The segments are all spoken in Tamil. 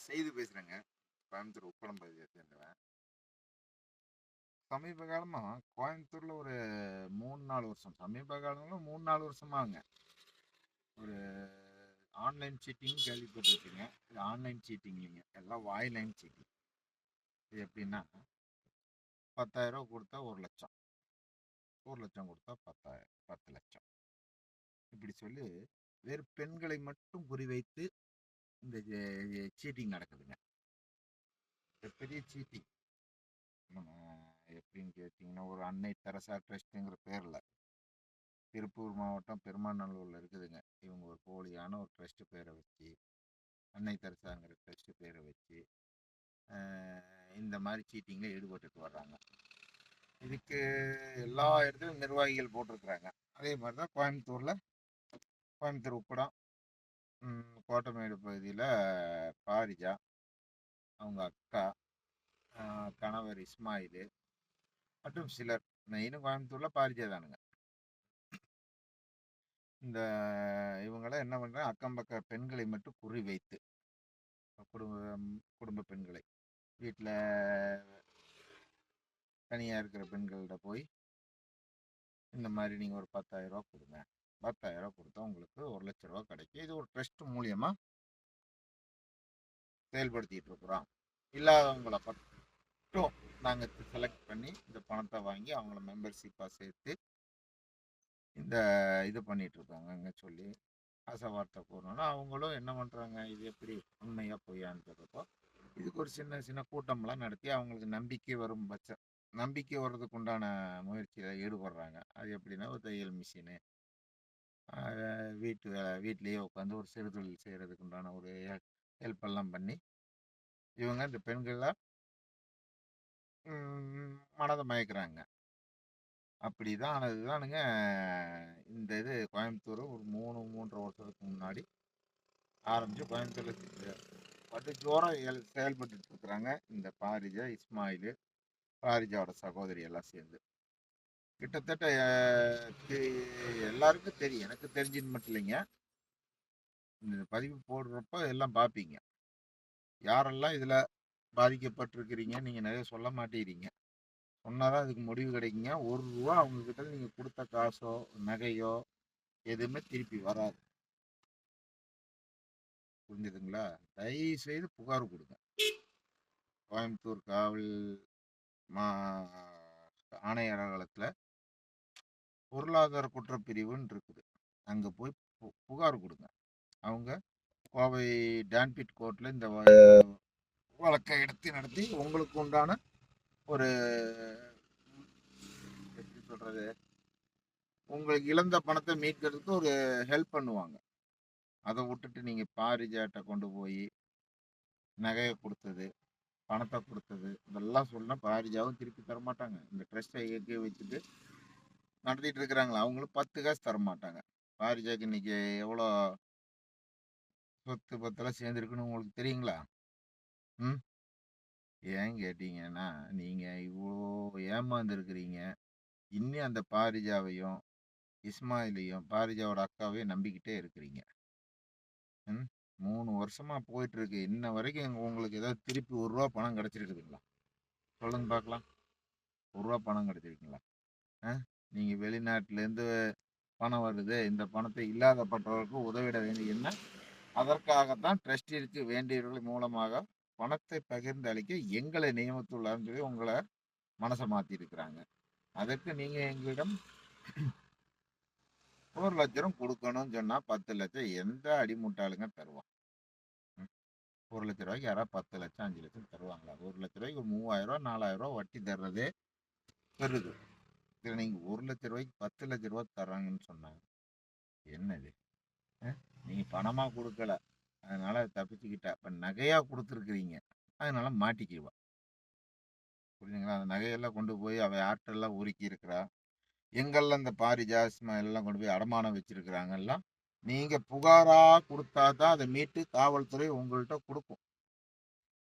செய்து பேசுறேங்க. கோயம்புத்தூர் உப்பளம் பகுதியை சேர்ந்தவன். சமீப காலமா கோயம்புத்தூர்ல ஒரு 3, 4 வருஷம். சமீப காலம்ல 3, 4 வருஷமாங்க. ஒரு ஆன்லைன் சீட்டிங் கேள்விப்பட்டிருப்பீங்க. இது ஆன்லைன் சீட்டிங் இல்லைங்க. எல்லாம் வாய்லைன் சீட்டிங். இது எப்படின்னா, ரூ. 10,000 கொடுத்தா 1,00,000. 1,00,000 கொடுத்தா 10,000, 10,00,000. இப்படி சொல்லி வெறும் பெண்களை மட்டும் குறிவைத்து இந்த சீட்டிங் நடக்குதுங்க. இது பெரிய சீட்டிங். நம்ம எப்படின்னு கேட்டிங்கன்னா, ஒரு அன்னை தெரசா ட்ரஸ்ட்டுங்கிற பேரில் திருப்பூர் மாவட்டம் பெருமாநல்லூரில் இருக்குதுங்க. இவங்க ஒரு போலியான ஒரு ட்ரஸ்ட்டு பேரை வச்சு, அன்னை தெரசாங்கிற ட்ரஸ்ட்டு பேரை வச்சு இந்த மாதிரி சீட்டிங்கில் ஈடுபட்டுட்டு வர்றாங்க. இதுக்கு எல்லா இடத்துலையும் நிர்வாகிகள் போட்டிருக்கிறாங்க. அதே மாதிரி தான் கோயம்புத்தூர் உப்படம், கோட்டமேடு பகுதியில் பாரிஜா, அவங்க அக்கா, கணவர் இஸ்மாயில் மற்றும் சிலர். மெயினும் கோயம்புத்தூரில் பாரிஜா தானுங்க. இந்த இவங்களாம் என்ன பண்ணுறாங்க, அக்கம் பக்க பெண்களை மட்டும் குறிவைத்து, குடும்ப பெண்களை, வீட்டில் தனியாக இருக்கிற பெண்கள்கிட்ட போய் இந்த மாதிரி நீங்கள் ஒரு 10,000 ரூபா கொடுங்க, 10,000 ரூபா கொடுத்தா உங்களுக்கு 1,00,000 ரூபா கிடைக்கும். இது ஒரு ட்ரஸ்ட் மூலியமாக செயல்படுத்திட்டு இருக்கிறோம். இல்லாதவங்களை மட்டும் நாங்கள் செலக்ட் பண்ணி இந்த பணத்தை வாங்கி அவங்கள மெம்பர்ஷிப்பாக சேர்த்து இந்த இது பண்ணிட்டு இருக்காங்கங்க சொல்லி ஆசை வார்த்தை கூறணும்னா, அவங்களும் என்ன பண்ணுறாங்க, இது எப்படி உண்மையாக பொய்யான்றப்போ இதுக்கு ஒரு சின்ன சின்ன கூட்டம்லாம் நடத்தி அவங்களுக்கு நம்பிக்கை வர்றதுக்கு உண்டான முயற்சியில் ஈடுபடுறாங்க. அது எப்படின்னா, ஒரு தையல் மிஷினு, வீட்டிலேயே உட்காந்து ஒரு சிறு தொழில் செய்கிறதுக்கு உண்டான ஒரு ஹெல்ப்பெல்லாம் பண்ணி இவங்க இந்த பெண்கள்லாம் மனதை மயக்கிறாங்க. அப்படிதான் ஆனதுதானுங்க இந்த இது கோயம்புத்தூர் ஒரு 3-3.5 வருஷத்துக்கு முன்னாடி ஆரம்பிச்சு கோயம்புத்தூர்ல பட்டு ஜோரம் செயல்பட்டு இருக்கிறாங்க. இந்த பாரிஜா, இஸ்மாயில், பாரிஜாவோட சகோதரி எல்லாம் சேர்ந்து கிட்டத்தட்ட எல்லாருக்கும் தெரியும். எனக்கு தெரிஞ்சுன்னு மட்டும் இல்லைங்க, இந்த பதிவு போடுறப்ப எல்லாம் பார்ப்பீங்க. யாரெல்லாம் இதில் பாதிக்கப்பட்டிருக்கிறீங்க, நீங்கள் நிறைய சொல்ல மாட்டேங்கிறீங்க. சொன்னாதான் அதுக்கு முடிவு கிடைக்குங்க. ₹1 அவங்கக்கிட்ட நீங்கள் கொடுத்த காசோ நகையோ எதுவுமே திருப்பி வராது. புரிஞ்சுதுங்களா? தயவு செய்து புகார் கொடுங்க. கோயம்புத்தூர் காவல் ஆணையர் அலுவலகத்தில் பொருளாதார குற்றப்பிரிவுன்னு இருக்குது. அங்கே போய் புகார் கொடுங்க. அவங்க கோவை டான்பிட் கோர்ட்டில் இந்த வழக்கை எடுத்து நடத்தி உங்களுக்கு உண்டான ஒரு எப்படி சொல்கிறது, உங்களுக்கு இழந்த பணத்தை மீட்கிறதுக்கு ஒரு ஹெல்ப் பண்ணுவாங்க. அதை விட்டுட்டு நீங்கள் பாரிஜாட்டை கொண்டு போய் நகையை கொடுத்தது, பணத்தை கொடுத்தது இதெல்லாம் சொன்னால் பாரிஜாவும் திருப்பி தரமாட்டாங்க. இந்த ட்ரஸ்ட்டை இயக்கி வச்சுட்டு நடத்திட்டு இருக்கிறாங்களா, அவங்களும் 10 காசு தரமாட்டாங்க. பாரிஜாக்கு இன்னைக்கு எவ்வளோ சொத்து பத்தெல்லாம் சேர்ந்துருக்குன்னு உங்களுக்கு தெரியுங்களா? ஏன் கேட்டீங்கன்னா, நீங்கள் இவ்வளோ ஏமாந்துருக்கிறீங்க. இன்னும் அந்த பாரிஜாவையும் இஸ்மாயிலையும் பாரிஜாவோட அக்காவையும் நம்பிக்கிட்டே இருக்கிறீங்க. 3 வருஷமா போயிட்டு இருக்கு. இன்ன வரைக்கும் உங்களுக்கு ஏதாவது திருப்பி ₹1 பணம் கிடைச்சிருக்குதுங்களா? சொல்லுங்க பார்க்கலாம். ₹1 பணம் கிடைச்சிருக்குங்களா? நீங்கள் வெளிநாட்டிலேருந்து பணம் வருது, இந்த பணத்தை இல்லாதப்பட்டவர்களுக்கு உதவிட வேண்டியதுன்னா அதற்காகத்தான் ட்ரஸ்டிற்கு வேண்டியவர்கள் மூலமாக பணத்தை பகிர்ந்து அளிக்க எங்களை நியமித்துள்ளார்னு சொல்லி உங்களை மனசை மாற்றி இருக்கிறாங்க. அதற்கு நீங்கள் எங்களிடம் ₹1,00,000 கொடுக்கணும்னு சொன்னால் 10,00,000 எந்த அடிமுட்டாளுங்க தருவான்? ₹1,00,000 யாராவது 10,00,000 5,00,000 தருவாங்களா? ₹1,00,000 ₹3,000 4,000 வட்டி தர்றதே பெருது. இதில் நீங்கள் ₹1,00,000 ₹10,00,000 தர்றாங்கன்னு சொன்னாங்க என்னது? நீங்கள் பணமாக கொடுக்கல, அதனால தப்பிச்சுக்கிட்டா. இப்போ நகையாக கொடுத்துருக்குறீங்க, அதனால மாட்டிக்குவா. புரியுதுங்களா? அந்த நகையெல்லாம் கொண்டு போய் அவள் ஆற்றெல்லாம் உருக்கி இருக்கிறா. எங்கெல்லாம் இந்த பாரிஜா எல்லாம் கொண்டு போய் அடமானம் வச்சிருக்கிறாங்கல்லாம் நீங்கள் புகாராக கொடுத்தா தான் அதை மீட்டு காவல்துறை உங்கள்கிட்ட கொடுக்கும்.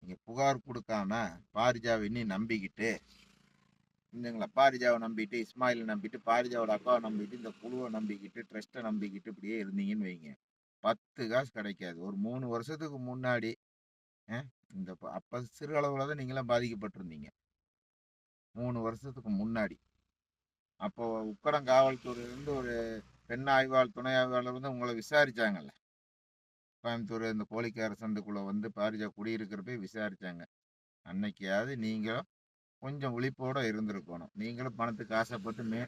நீங்கள் புகார் கொடுக்காம பாரிஜாவை இன்னும் நம்பிக்கிட்டு இல்லைங்களா, பாரிஜாவை நம்பிட்டு, இஸ்மாயிலை நம்பிட்டு, பாரிஜாவோட அக்காவை நம்பிட்டு, இந்த குழுவை நம்பிக்கிட்டு, ட்ரஸ்ட்டை நம்பிக்கிட்டு இப்படியே இருந்தீங்கன்னு வைங்க, 10 காசு கிடைக்காது. ஒரு 3 வருஷத்துக்கு முன்னாடி இந்த அப்போ சிறு அளவில் தான் நீங்களாம் பாதிக்கப்பட்டிருந்தீங்க 3 வருஷத்துக்கு முன்னாடி. அப்போ உக்கடம் காவல்துறையிலேருந்து ஒரு பெண் ஆய்வாளர் துணை ஆய்வாளர் வந்து உங்களை விசாரிச்சாங்கல்ல. கோயம்புத்தூர் இந்த கோழிக்கார சந்துக்குள்ளே வந்து பாரிஜா குடியிருக்கிறப்ப விசாரிச்சாங்க. அன்னைக்காவது நீங்களும் கொஞ்சம் விழிப்போட இருந்திருக்கணும். நீங்களும் பணத்துக்கு ஆசைப்பட்டு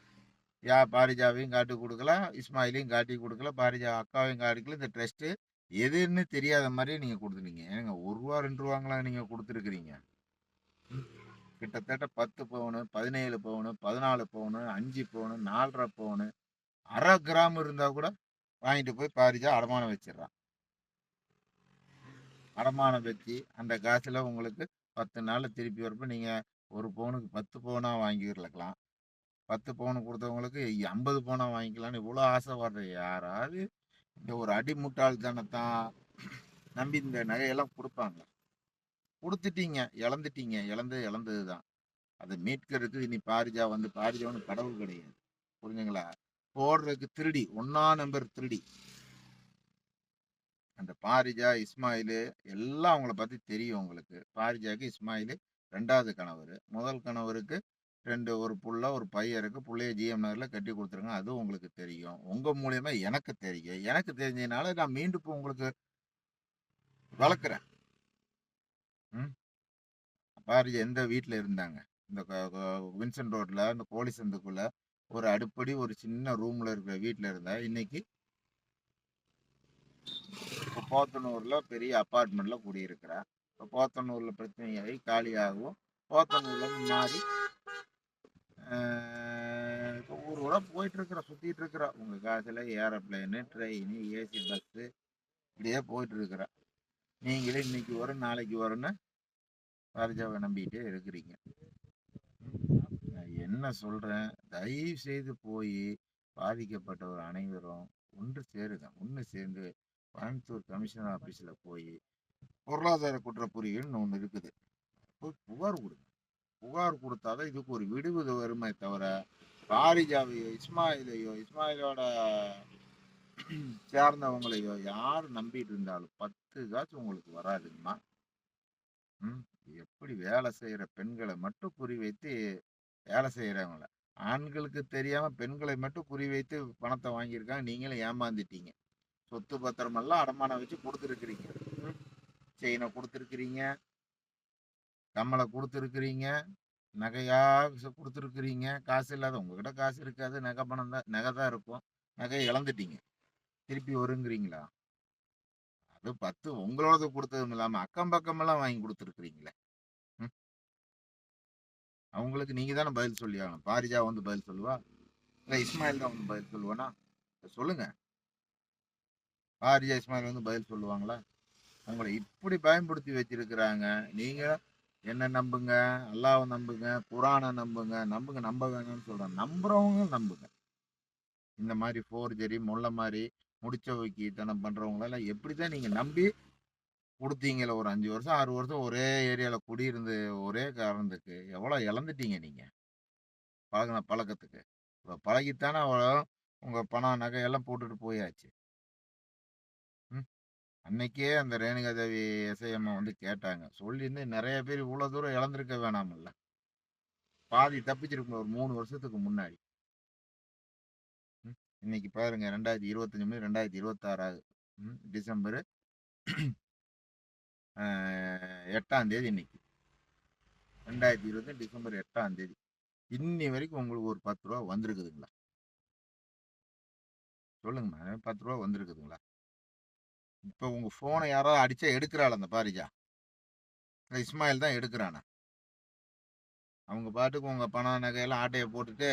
பாரிஜாவையும் காட்டி கொடுக்கல, இஸ்மாயிலையும் காட்டி கொடுக்கல, பாரிஜா அக்காவையும் காட்டிக்கல. இந்த ட்ரஸ்ட்டு எதுன்னு தெரியாத மாதிரியே நீங்கள் கொடுத்துட்டீங்க. ஏங்க 1 ரூபா 2 ரூபாங்களா நீங்கள் கொடுத்துருக்குறீங்க. கிட்டத்தட்ட 10 பவுனு, 17 பவுனு, 14 பவுனு, 5 பவுனு, 4.5 பவுனு, 1/2 கிராம் இருந்தால் கூட வாங்கிட்டு போய் பாரிஜா அடமானம் வச்சிடறான். அடமானம் வச்சு அந்த காசில் உங்களுக்கு 10 நாளில் திருப்பி வரப்போ நீங்கள் 1 பவுனுக்கு 10 பவுனாக வாங்கிடலாம். 10 பவுன் கொடுத்தவங்களுக்கு 50 பவுனா வாங்கிக்கலாம்னு இவ்வளோ ஆசை வர்ற யாராவது இந்த ஒரு அடிமுட்டாள்தனத்தான் நம்பி இந்த நகையெல்லாம் கொடுப்பாங்க. கொடுத்துட்டீங்க, இழந்துட்டீங்க. இழந்தது தான். அதை மீட்கிறதுக்கு இனி பாரிஜா ஒன்று கடவுள் கிடையாது. புரிஞ்சுங்களா? போடுறதுக்கு திருடி, 1ஆம் நம்பர் திருடி. அந்த பாரிஜா, இஸ்மாயிலு எல்லாம் அவங்கள பற்றி தெரியும் உங்களுக்கு. பாரிஜாக்கு இஸ்மாயிலு 2வது கணவர். முதல் கணவருக்கு ஒரு புள்ள ஒரு பையன் இருக்கு. புள்ளைய ஜிஎம் நகரில் கட்டி கொடுத்துருங்க. அதுவும் உங்களுக்கு தெரியும். உங்கள் மூலியமா எனக்கு தெரியும். எனக்கு தெரிஞ்சதுனால நான் மீண்டும் இப்போ உங்களுக்கு வளர்க்குறேன். பாரிஜா எந்த வீட்டில் இருந்தாங்க? இந்த வின்சென்ட் ரோட்டில் இந்த கோழி சந்துக்குள்ள ஒரு அடுப்படி ஒரு சின்ன ரூமில் இருக்கிற வீட்டில் இருந்தா இன்னைக்கு இப்போ போத்தனூரில் பெரிய அப்பார்ட்மெண்ட்டில் குடியிருக்கிறா. இப்போ போத்தனூரில் பிரச்சனையாகி காலியாகவும் போத்தனூர்லேருந்து மாறி இப்போ ஊர் கூட போயிட்டு இருக்கிற சுற்றிட்டு இருக்கிறா. உங்கள் காசில் ஏரோப்ளைனு, ட்ரெயின், ஏசி பஸ்ஸு இப்படியே போயிட்டு இருக்கிறா. நீங்களே இன்னைக்கு வரும் நாளைக்கு வரும்னு பாரிஜாவை நம்பிக்கிட்டே இருக்கிறீங்க. நான் என்ன சொல்கிறேன், தயவு செய்து போய் பாதிக்கப்பட்டவர் அனைவரும் ஒன்று சேருங்க. ஒன்று சேர்ந்து கோயம்புத்தூர் கமிஷனர் ஆஃபீஸில் போய் பொருளாதார குற்றப்புரிகள்னு ஒன்று இருக்குது, போய் புகார் கொடுங்க. புகார் கொடுத்தாதான் இதுக்கு ஒரு விடுவது வருமே தவிர பாரிஜாவையோ இஸ்மாயிலோட சேர்ந்தவங்களையோ யார் நம்பிட்டு இருந்தாலும் 10 காசு உங்களுக்கு வராதுங்கம்மா. எப்படி வேலை செய்கிற பெண்களை மட்டும் குறிவைத்து வேலை செய்கிறவங்கள, ஆண்களுக்கு தெரியாம பெண்களை மட்டும் குறிவைத்து பணத்தை வாங்கியிருக்காங்க. நீங்களும் ஏமாந்துட்டீங்க. சொத்து பத்திரமெல்லாம் அடமானம் வச்சு கொடுத்துருக்குறீங்க. செயினை கொடுத்துருக்குறீங்க, கம்மலை கொடுத்துருக்குறீங்க, நகையா கொடுத்துருக்குறீங்க. காசு இல்லாத உங்ககிட்ட காசு இருக்காது, நகை பணம் தான், நகை தான் இருக்கும். நகையை இழந்துட்டீங்க, திருப்பி வருங்கிறீங்களா? அது 10 உங்களோட கொடுத்ததும் இல்லாம அக்கம் பக்கமெல்லாம் வாங்கி கொடுத்துருக்குறீங்களே. அவங்களுக்கு நீங்க தானே பதில் சொல்லி ஆகணும். பாரிஜா வந்து பதில் சொல்லுவா, இல்லை இஸ்மாயில் தான் வந்து பதில் சொல்லுவானா? சொல்லுங்க. பாரிஜா இஸ்மாயில் வந்து பதில் சொல்லுவாங்களா? உங்களை இப்படி பயன்படுத்தி வச்சிருக்கிறாங்க. நீங்க என்ன நம்புங்க, அல்லாவை நம்புங்க, குரானை நம்புங்க, நம்ப வேணும்னு சொல்றேன். நம்புறவங்க நம்புங்க. இந்த மாதிரி ஃபோர்ஜரி முல்லை மாதிரி முடிச்ச வைக்கித்தனம் பண்றவங்களெல்லாம் எப்படிதான் நீங்க நம்பி கொடுத்தீங்களே? ஒரு 5 வருஷம் 6 வருஷம் ஒரே ஏரியாவில் குடியிருந்து ஒரே காரணத்துக்கு எவ்வளோ இழந்துட்டீங்க நீங்க பழகின பழக்கத்துக்கு. இப்போ பழகித்தானே அவ்வளோ உங்கள் பணம் நகையெல்லாம் போட்டுட்டு போயாச்சு. அன்னைக்கே அந்த ரேணுகா தேவி எஸ்ஐஎம்மா வந்து கேட்டாங்க. சொல்லியிருந்து நிறைய பேர் இவ்வளோ தூரம் இழந்திருக்க வேணாமல்ல. பாதி தப்பிச்சிருக்கணும் ஒரு 3 வருஷத்துக்கு முன்னாடி. இன்னைக்கு பாருங்க 2025 2026 ஆகுது. டிசம்பர் 8ஆம் தேதி இன்னைக்கு. 2020 டிசம்பர் 8ஆம் தேதி. இன்னி வரைக்கும் உங்களுக்கு ஒரு 10 ரூபா வந்திருக்குதுங்களா? சொல்லுங்கம்மா, 10 ரூபா வந்திருக்குதுங்களா? இப்போ உங்க போனை யாராவது அடிச்சா எடுக்கிறாள் அந்த பாரிஜா? இஸ்மாயில் தான் எடுக்கிறானா? அவங்க பாட்டுக்கு உங்க பணம் நகையெல்லாம் ஆட்டையை போட்டுட்டு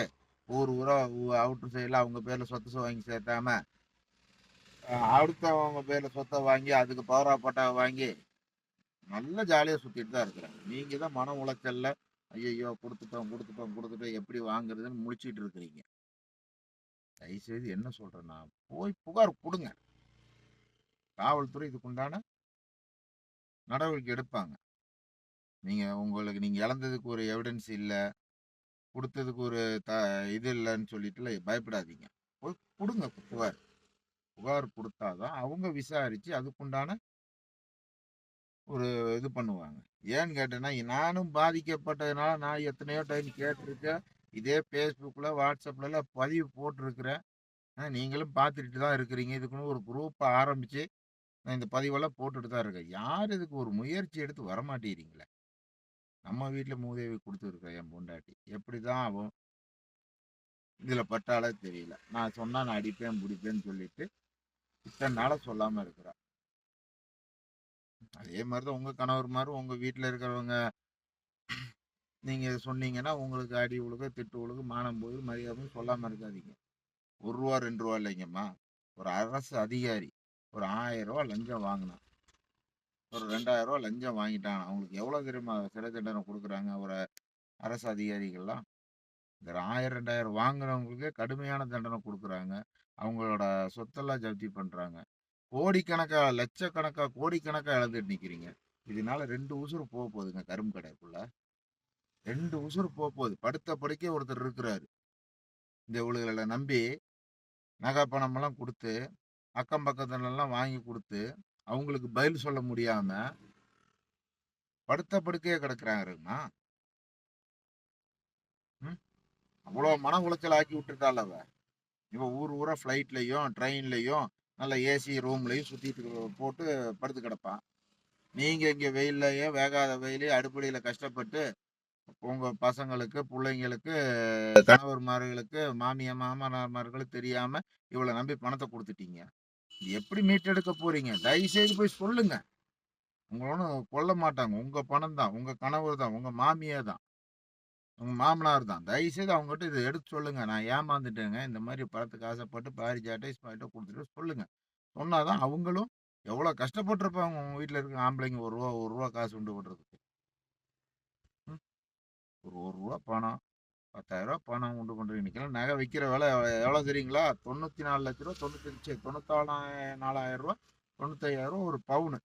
ஊர் ஊரா அவுட்ரு சைடில் அவங்க பேர்ல சொத்து வாங்கி சேர்த்தாம அடுத்தவங்க பேர்ல சொத்தை வாங்கி அதுக்கு பவரா பட்டா வாங்கி நல்ல ஜாலியாக சுற்றிட்டு தான் இருக்கிறாங்க. நீங்கள் தான் மன உளைச்சல்ல ஐயோ கொடுத்துட்டோம் எப்படி வாங்குறதுன்னு முடிச்சிட்டு இருக்கிறீங்க. தயவுசெய்து என்ன சொல்கிறேன்னா, போய் புகார் கொடுங்க. காவல்துறை இதுக்குண்டான நடவடிக்கை எடுப்பாங்க. நீங்கள் இழந்ததுக்கு ஒரு எவிடன்ஸ் இல்லை, கொடுத்ததுக்கு ஒரு இது இல்லைன்னு சொல்லிட்டுல பயப்படாதீங்க. போய் கொடுங்க புகார். புகார் கொடுத்தாதான் அவங்க விசாரித்து அதுக்குண்டான ஒரு இது பண்ணுவாங்க. ஏன்னு கேட்டேன்னா, நானும் பாதிக்கப்பட்டதுனால நான் எத்தனையோ டைம் கேட்டிருக்கேன். இதே Facebookல, WhatsAppலலாம் பதிவு போட்டிருக்கிறேன். நீங்களும் பார்த்துட்டு தான் இருக்கிறீங்க. இதுக்குன்னு ஒரு குரூப்ப ஆரம்பிச்சு, நான் இந்த பதிவெல்லாம் போட்டுட்டு தான் இருக்கேன். யாரும் இதுக்கு ஒரு முயற்சி எடுத்து வரமாட்டேங்கிறீங்களே! நம்ம வீட்ல மூதேவி குடுத்துருக்கா என் பொண்டாட்டி. எப்படிதான் அவ இதில பட்டாளோ தெரியல. நான் சொன்னா நான் அடிப்பேன், புடிப்பேன்னு சொல்லிட்டு, இத்தன நாளா சொல்லாம இருக்கிறா. அதே மாரி தான் உங்க கணவர்மாரும் உங்க வீட்ல இருக்கிறவங்க நீங்க சொன்னீங்கன்னா, உங்களுக்கு அடி விழுகும், திட்டு விழுகும், மானம் போயிரும், மரியாதை போயிரும் சொல்லாம இருக்காதீங்க. ரூ. 1 ரூ. 2 இல்லைங்கம்மா. ஒரு அரசு அதிகாரி ஒரு ரூ. 1000 லஞ்சம் வாங்குனான். ஒரு ரூ. 2000 லஞ்சம் வாங்கிட்டான். அவங்களுக்கு எவ்வளோ தெரியுமா சிறை தண்டனை குடுக்குறாங்க ஒரு அரசு அதிகாரிகள்லாம்? இந்த 1000, 2000 வாங்குறவங்களுக்கே கடுமையான தண்டனை குடுக்குறாங்க. அவங்களோட சொத்தெல்லாம் ஜப்தி பண்றாங்க. கோடிக்கணக்கா, லட்சக்கணக்கா, கோடிக்கணக்கா இழந்துட்டு நிக்கிறீங்க. இதனால 2 உசுரு போதுங்க கரும்பு கடைக்குள்ள. 2 உசுரு போகுது. படுத்த படுக்கையா ஒருத்தர் இருக்கிறாரு. இந்த இவளுகள நம்பி நகை பணமெல்லாம் குடுத்து, அக்கம் பக்கத்துலலாம் வாங்கி குடுத்து, அவங்களுக்கு பதில் சொல்ல முடியாம, படுத்த படுக்கையா கிடக்குறாருங்கம்மா. ம். அவ்வளோ மன உளைச்சல் ஆக்கி விட்டுட்டாள் அவ. இவன் ஊர் ஊரா ஃப்ளைட்லயும், ட்ரெயின்லயும், நல்ல ஏசி ரூம்லயும் சுத்திட்டு போட்டு படுத்து கிடப்பான். நீங்க இங்க வெயில்லயும், வேகாத வெயில்லயும் அடுப்படியில கஷ்டப்பட்டு, உங்க பசங்களுக்கு, புள்ளைங்களுக்கு, கணவர்மார்களுக்கு, மாமனார்மார்களுக்கு தெரியாம இவள நம்பி பணத்த குடுத்துட்டீங்க. எப்படி மீட்டெடுக்க போறீங்க? தயவு செய்து போய் சொல்லுங்க. உங்கள ஒண்ணும் கொல்ல மாட்டாங்க. உங்க பணம் தான். உங்க கணவர் தான். உங்க மாமியார் தான். உங்க மாமனார் தான். தயவுசெய்து அவங்ககிட்ட இத எடுத்து சொல்லுங்க. நான் ஏமாந்துட்டேங்க. இந்த மாரி பணத்துக்கு ஆசைப்பட்டு பாரிஜாட்ட, இஸ்மாயில்ட்ட குடுத்துட்டு சொல்லுங்க. சொன்னா தான் அவங்களும் எவ்வளோ கஷ்டப்பட்டுருப்பாங்க உங்க வீட்ல இருக்க ஆம்பளைங்க ரூ. 1 காசு உண்டு பண்றதுக்கு. ம். ஒரு ரூ. 1 பணம், ரூ. 10,000 பணம் உண்டு பண்றீங்க. இன்னைக்கெல்லாம் நகை விக்கிற விலை எவ்வளோ தெரியுங்களா? 94,00,000 95 94,000 95,000 ஒரு பவுனு.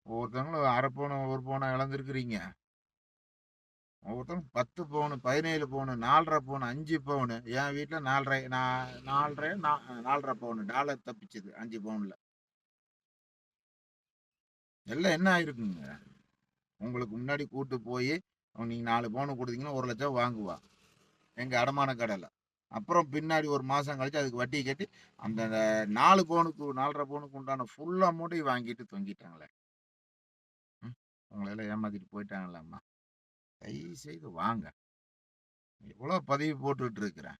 ஒவ்வொருத்தவங்களும் 1/2 பவுனு, 1 பவுனா இழந்திருக்கிறீங்க. ஒவ்வொருத்தவங்க 10 பவுனு, 17 பவுனு, 4 1/2 பவுனு, 5 பவுனு. என் வீட்ல 4 1/2 4 1/2 பவுனு டாலர் தப்பிச்சது 5 பவுன்ல. எல்லாம் என்ன ஆயிருக்குங்க? உங்களுக்கு முன்னாடி கூட்டு போயி, நீங்க 4 பவுனு குடுத்தீங்கன்னா 1,00,000 வாங்குவா. எங்க அடமான கடையில. அப்புறம் பின்னாடி 1 மாசம் கழிச்சு அதுக்கு வட்டி கட்டி, அந்த 4 பவுனுக்கு 4 1/2 பவுனுக்கு உண்டான ஃபுல் அமௌண்ட்டையும் வாங்கிட்டு தொங்கிட்டாங்களே! ம். உங்கள எல்லாம் ஏமாத்திட்டு போயிட்டாங்கல்லம்மா. தயவு செய்து வாங்க. எவ்வளோ பதிவு போட்டுட்டு இருக்கிறேன்.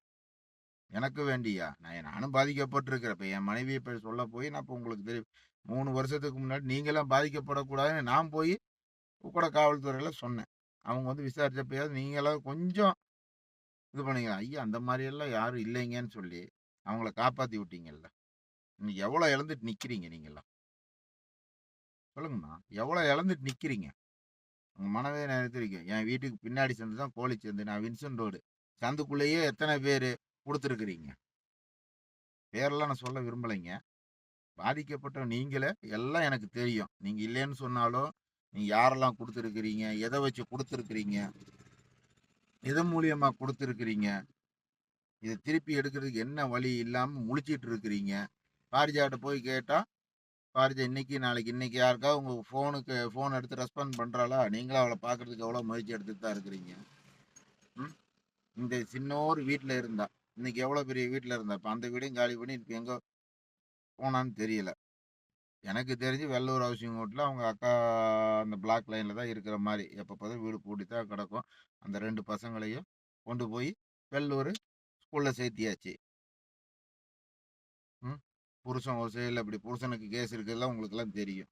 எனக்கு வேண்டியா? நானும் பாதிக்கப்பட்டிருக்கிறேன். இப்ப என் மனைவிய இப்ப சொல்ல போய் நான் இப்ப உங்களுக்கு தெரியும். 3 வருஷத்துக்கு முன்னாடி நீங்கலாம் பாதிக்கப்படக்கூடாதுன்னு நான் போய் உக்கட காவல்துறையில சொன்னேன். அவங்க வந்து விசாரிச்சப்பயாவது நீங்களாவது கொஞ்சம் இது பண்ணீங்க. ஐயா அந்த மாரியெல்லாம் யாரும் இல்லைங்கன்னு சொல்லி, அவங்கள காப்பாத்தி விட்டீங்கல்ல. இன்னைக்கு எவ்வளோ இழந்துட்டு நிக்கிறீங்க நீங்கலாம்? சொல்லுங்கம்மா. எவ்வளோ இழந்துட்டு நிக்கிறீங்க? உங்க மனதே நினைத்திருக்கும். என் வீட்டுக்கு பின்னாடி சந்து தான் கோழி சந்து. நான் வின்சென்ட் ரோடு. சந்துக்குள்ளேயே எத்தன பேரு குடுத்துருக்கிறீங்க? பேரெல்லாம் நான் சொல்ல விரும்பலைங்க. பாதிக்கப்பட்ட நீங்களே எல்லாம் எனக்கு தெரியும். நீங்க இல்லைன்னு சொன்னாலும், நீங்க யாரெல்லாம் குடுத்துருக்கிறீங்க? எத வச்சு குடுத்துருக்கிறீங்க? எதன் மூலியமா குடுத்துருக்கிறீங்க? இத திருப்பி எடுக்கிறதுக்கு என்ன வழி இல்லாம முழிச்சிட்டு இருக்கிறீங்க? பாரிஜாட்ட போய் கேட்டா, பாரிஜா இன்னைக்கு, நாளைக்கு இன்னைக்கு யாருக்காவது உங்க ஃபோன் எடுத்து ரெஸ்பாண்ட் பண்றாளா? நீங்களும் அவள பார்க்கறதுக்கு எவ்வளோ முயற்சி எடுத்துட்டு தான் இருக்கிறீங்க. ம். இந்த சின்னோரு வீட்ல இருந்தா, இன்னைக்கு எவ்வளோ பெரிய வீட்ல இருந்தா. இப்ப அந்த வீடையும் காலி பண்ணி இப்ப எங்க போனான்னு தெரியல. எனக்கு தெரிஞ்சு வெள்ளூர் ஹவுசிங் கோர்ட்ல அவங்க அக்கா அந்த பிளாக் லைன்ல தான் இருக்கிற மாரி. எப்ப பாத்தாலும் வீடு பூட்டி தான் கிடக்கும். அந்த 2 பசங்களையும் கொண்டு போய் வெள்ளூர் ஸ்கூல்ல சேர்த்தியாச்சு. ம். புருஷன் ஒரு சைடுல இப்படி புருஷனுக்கு கேஸ் இருக்குதுலாம் உங்களுக்கெல்லாம் தெரியும்.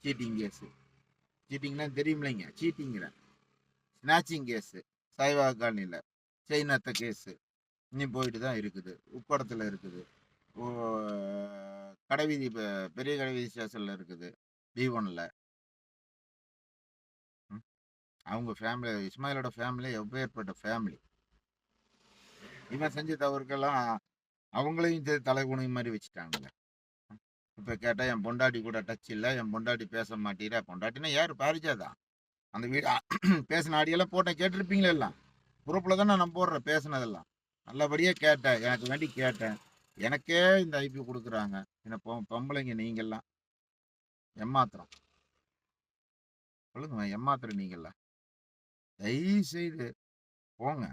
Cheating case. சீட்டிங்னா தெரியுமில்லைங்க. சீட்டிங்கிறேன். Snatching case. சாய்பாபா காலனில. செயின் அறுத்த கேஸு. இன்னும் போயிட்டு தான் இருக்குது. உக்கடத்துல இருக்குது. ஓ கடைவீதி பெரிய கடைவீதி ஸ்டேஷன்ல இருக்குது. B1ல. ம். அவங்க ஃபேமிலி இஸ்மாயிலோட ஃபேமிலி எப்பேர்ப்பட்ட ஃபேமிலி. இவன் செஞ்ச தவறுக்கெல்லாம் அவங்களையும் தலை குனிவு மாரி வச்சுட்டாங்கல்ல. இப்ப கேட்டா என் பொண்டாட்டி கூட டச் இல்ல. என் பொண்டாட்டி பேச மாட்டேங்கிறா. பொண்டாட்டின்னா யாரு? பாரிஜாதா. அந்த வீடு பேசின ஆடியோலாம் போட்டேன் கேட்டிருப்பீங்களே எல்லாம். குரூப்ல தானே நான் போடுறேன் பேசினதெல்லாம். நல்லபடியா கேட்டேன். எனக்கு வேண்டி கேட்டேன். எனக்கே இந்த ஐபி குடுக்குறாங்க. என்ன பொம்பளைங்க நீங்கெல்லாம். எம்மாத்திரம். சொல்லுங்கம்மா, ஏமாத்துறீங்கல்ல. தயவு செய்து போங்க.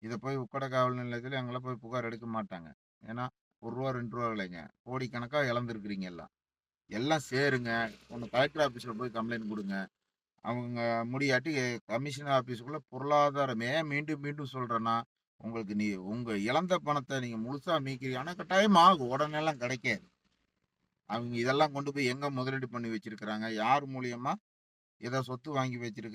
இத போய் உக்கட காவல் நிலையத்தில அங்கலாம் போய் புகார் எடுக்க மாட்டாங்க. ஏன்னா, ரூ. 1 ரூ. 2 இல்லைங்க. கோடிக்கணக்கா இழந்திருக்கிறீங்க எல்லாம். எல்லாம் சேருங்க. ஒண்ணு கலெக்டர் ஆஃபீஸ்ல போய் கம்ப்ளைண்ட் குடுங்க. அவங்க முடியாட்டி கமிஷனர் ஆஃபீஸ்க்குள்ள பொருளாதாரம் ஏன் மீண்டும் மீண்டும் சொல்றேன்னா, உங்களுக்கு உங்க இழந்த பணத்த நீங்க முழுசா மீட்கிறீங்க. ஆனா டைம் ஆகும். உடனேலாம் கிடைக்காது. அவங்க இதெல்லாம் கொண்டு போய் எங்க முதலீடு பண்ணி வச்சிருக்கிறாங்க? யார் மூலியமா இத சொத்து வாங்கி வச்சிருக்காங்க?